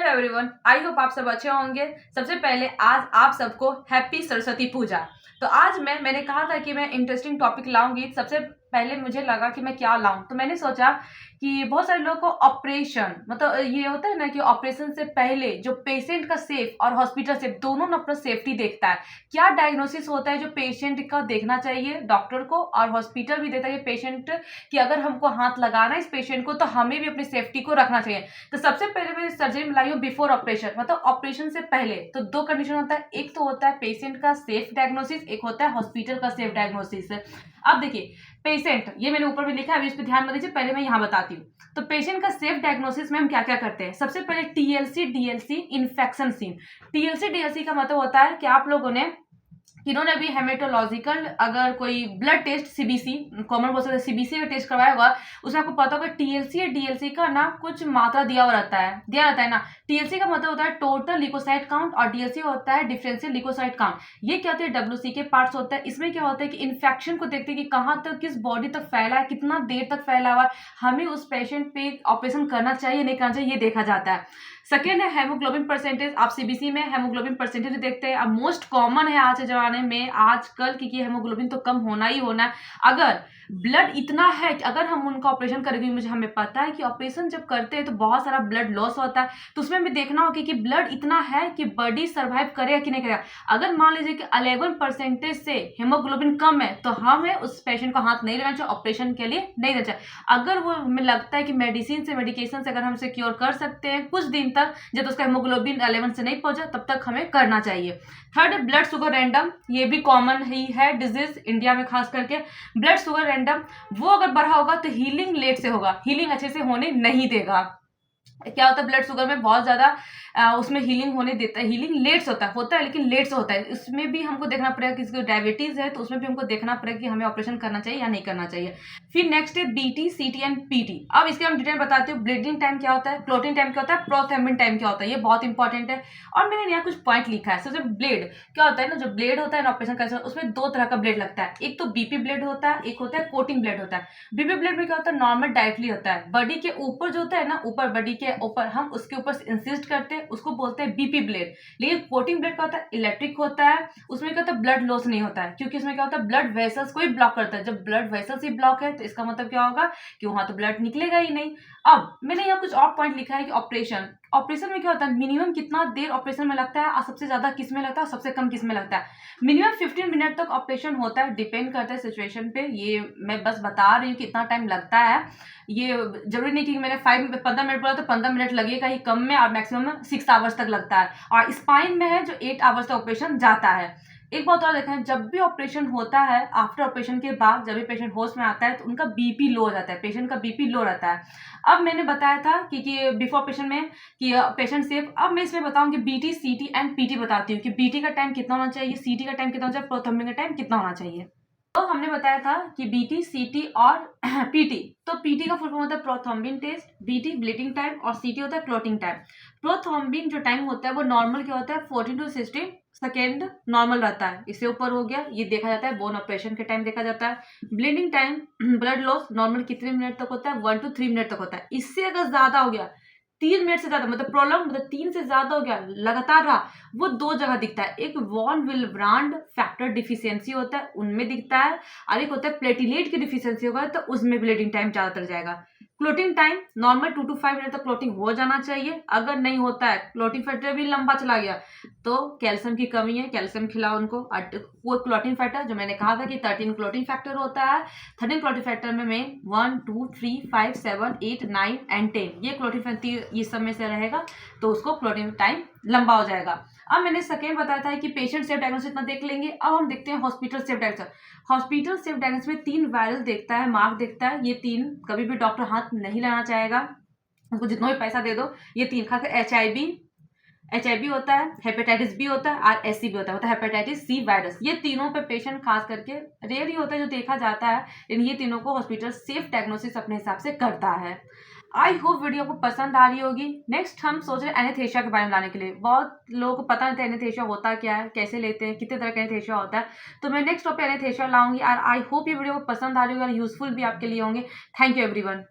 Hello everyone, I hope आप सब अच्छे होंगे। सबसे पहले आज आप सबको हैप्पी सरस्वती पूजा। तो आज मैंने कहा था कि मैं इंटरेस्टिंग टॉपिक लाऊंगी। सबसे पहले मुझे लगा कि मैं क्या लाऊं, तो मैंने सोचा कि बहुत सारे लोगों को ऑपरेशन मतलब ये होता है ना कि ऑपरेशन से पहले जो पेशेंट का सेफ और हॉस्पिटल सेफ दोनों अपना सेफ्टी देखता है। क्या डायग्नोसिस होता है जो पेशेंट का देखना चाहिए डॉक्टर को, और हॉस्पिटल भी देता है पेशेंट कि अगर हमको हाथ लगाना है इस पेशेंट को तो हमें भी अपनी सेफ्टी को रखना चाहिए। तो सबसे पहले मैं सर्जरी में लाई हूँ बिफोर ऑपरेशन, मतलब ऑपरेशन से पहले। तो दो कंडीशन होता है, एक तो होता है पेशेंट का सेफ डायग्नोसिस, एक होता है हॉस्पिटल का सेफ डायग्नोसिस। अब देखिए पेशेंट, ये मैंने ऊपर भी लिखा है, अभी इस पर ध्यान मत दीजिए, पहले मैं यहाँ बताती हूँ। तो पेशेंट का सेफ डायग्नोसिस में हम क्या क्या करते हैं। सबसे पहले TLC DLC infection seen. TLC DLC का मतलब होता है कि आप लोगों ने इन्होंने भी हेमेटोलॉजिकल अगर कोई ब्लड टेस्ट सीबीसी कॉमन बोल सकते हैं सीबीसी का टेस्ट करवाया होगा, उसमें आपको पता होगा टीएलसी या डीएलसी का ना कुछ मात्रा दिया रहता है ना। टीएलसी का मतलब होता है टोटल लिकोसाइट काउंट और डीएलसी होता है डिफरेंशियल लिकोसाइट काउंट। ये क्या होता है डब्ल्यूसी के पार्ट्स होता है। इसमें क्या होता है कि इन्फेक्शन को देखते हैं कि कहाँ तक किस बॉडी तक फैला है, कितना देर तक फैला हुआ है, हमें उस पेशेंट पे ऑपरेशन करना चाहिए नहीं करना चाहिए, ये देखा जाता है। सेकेंड है हेमोग्लोबिन परसेंटेज। आप सीबीसी में हेमोग्लोबिन परसेंटेज देखते हैं। अब मोस्ट कॉमन है आज के जमाने में आजकल, क्योंकि हेमोग्लोबिन तो कम होना ही होना है। अगर ब्लड इतना है कि अगर हम उनका ऑपरेशन करेंगे, मुझे हमें पता है कि ऑपरेशन जब करते हैं तो बहुत सारा ब्लड लॉस होता है, तो उसमें भी देखना होगा कि ब्लड इतना है कि बॉडी सर्वाइव करेगा कि नहीं करेगा। अगर मान लीजिए कि 11% से हेमोग्लोबिन कम है तो हमें उस पेशेंट को हाथ नहीं लेना चाहिए, ऑपरेशन के लिए नहीं देना चाहिए। अगर वो हमें लगता है कि मेडिकेशन से अगर हम इसे क्योर कर सकते हैं कुछ दिन तक, जब तक उसका हेमोग्लोबिन 11 से नहीं पहुंचा तब तक हमें करना चाहिए। थर्ड है ब्लड शुगर रैंडम। ये भी कॉमन ही है डिजीज इंडिया में, खास करके ब्लड शुगर रैंडम। वो अगर बढ़ा होगा तो हीलिंग लेट से होगा, हीलिंग अच्छे से होने नहीं देगा। क्या होता है ब्लड शुगर में बहुत ज्यादा उसमें हीलिंग होने देता है, हीलिंग लेट से होता है लेकिन लेट से होता है। इसमें भी हमको देखना पड़ेगा, किसी को डायबिटीज है तो उसमें भी हमको देखना पड़ेगा कि हमें ऑपरेशन करना चाहिए या नहीं करना चाहिए। फिर नेक्स्ट है बीटी सीटी एंड पीटी। अब इसके हम डिटेल बताते हैं। ब्लीडिंग टाइम क्या होता है, क्लोटिंग टाइम क्या होता है, प्रोथ्रोम्बिन टाइम क्या होता है, ये बहुत इंपॉर्टेंट है। और मैंने यहाँ कुछ पॉइंट लिखा है। सबसे ब्लेड क्या होता है ना, जो ब्लेड होता है ना ऑपरेशन करते उसमें दो तरह का ब्लेड लगता है। एक तो बीपी ब्लेड होता है, एक होता है कोटिंग ब्लेड होता है। बीपी ब्लेड में क्या होता है, नॉर्मल डायरेक्टली होता है बॉडी के ऊपर, जो होता है ना ऊपर बॉडी के ऊपर, हम उसके ऊपर इंसिस्ट करते हैं, उसको बोलते हैं बीपी ब्लेड। लेकिन कोटिंग ब्लेड क्या होता है, इलेक्ट्रिक होता है। उसमें क्या होता है ब्लड लॉस नहीं होता है, क्योंकि उसमें क्या होता है ब्लड वेसल्स को ही ब्लॉक करता है। जब ब्लड वेसल्स ही ब्लॉक है तो इसका मतलब क्या होगा कि वहां तो ब्लड निकलेगा ही नहीं। अब मैंने यहाँ कुछ और पॉइंट लिखा है कि ऑपरेशन में क्या होता है, मिनिमम कितना देर ऑपरेशन में लगता है और सबसे ज्यादा किस में लगता है, सबसे कम किस में लगता है। मिनिमम 15 मिनट तक ऑपरेशन होता है, डिपेंड करता है सिचुएशन पे। ये मैं बस बता रही हूँ कितना टाइम लगता है। ये जरूरी नहीं कि मैंने 15 मिनट बोला तो 15 मिनट लगेगा ही, कम में, और मैक्सिमम 6 आवर्स तक लगता है। और स्पाइन में है जो 8 आवर्स तक ऑपरेशन जाता है। एक बात और देखें, जब भी ऑपरेशन होता है आफ्टर ऑपरेशन के बाद जब भी पेशेंट होश में आता है तो उनका बीपी लो हो जाता है, पेशेंट का बीपी लो रहता है। अब मैंने बताया था कि बिफोर ऑपरेशन में कि पेशेंट सेफ। अब मैं इसमें बताऊंगी बीटी सीटी एंड पीटी बताती हूँ कि बीटी का टाइम कितना होना चाहिए, सीटी का टाइम कितना होना चाहिए, प्रोथ्रोम्बिन का टाइम कितना होना चाहिए। तो हमने बताया था कि बीटी सीटी और पीटी। तो पीटी का फुल फॉर्म होता है prothrombin test, BT bleeding time और सीटी होता है क्लोटिंग टाइम। प्रोथ्रोम्बिन जो टाइम होता है वो नॉर्मल क्या होता है 14 to 16 सेकेंड नॉर्मल रहता है। इससे ऊपर हो गया ये देखा जाता है बोन ऑपरेशन के टाइम देखा जाता है। Bleeding time blood loss normal कितने मिनट तक होता है, 1 to 3 मिनट तक होता है। इससे अगर ज्यादा हो गया 3 मिनट से ज्यादा मतलब प्रॉब्लम मतलब 3 से ज्यादा हो गया लगातार रहा, वो दो जगह दिखता है। एक वॉन विलब्रांड फैक्टर डिफिशियंसी होता है उनमें दिखता है, और एक होता है प्लेटिलेट की डिफिशियंसी होगा तो उसमें ब्लीडिंग टाइम ज्यादातर जाएगा। Clotting time normal 2 to 5 minute तक क्लोटिंग हो जाना चाहिए। अगर नहीं होता है, क्लोटिंग फैक्टर भी लंबा चला गया तो कैल्शियम की कमी है, कैल्शियम खिलाओ उनको। वो क्लोटिंग फैक्टर जो मैंने कहा था कि 13 क्लोटिंग फैक्टर होता है। 13 क्लोटिंग फैक्टर में 1 2 3 5 7 8 9 एंड 10 ये क्लोटिंग फैक्टर ये सब में से रहेगा तो उसको क्लोटिंग टाइम लंबा हो जाएगा। अब मैंने सेकेंड बताया था कि पेशेंट सेफ डायग्नोसिस इतना देख लेंगे। अब हम देखते हैं hospital safe diagnosis. Hospital safe diagnosis में 3 वायरल देखता है, मार्क देखता है। ये 3 कभी भी डॉक्टर हाथ नहीं लगाना चाहेगा, उसको जितना भी पैसा दे दो। ये 3 खासकर एचआईवी होता है, हेपेटाइटिस बी होता है और एससी भी होता है हेपेटाइटिस सी वायरस। ये तीनों पे पेशेंट खास करके रेयर ही होता है जो देखा जाता है, लेकिन ये तीनों को हॉस्पिटल सेफ डायग्नोसिस अपने हिसाब से करता है। आई होप वीडियो को पसंद आ रही होगी। नेक्स्ट हम सोच रहे हैं एनेस्थीसिया के बारे में लाने के लिए। बहुत लोगों को पता नहीं था एनेस्थीसिया होता क्या है, कैसे लेते हैं, कितने तरह का एनेस्थीसिया होता है। तो मैं नेक्स्ट टॉपिक एनेस्थीसिया लाऊंगी और आई होप ये वीडियो को पसंद आ रही होगी और यूजफुल भी आपके लिए होंगे। Thank you everyone.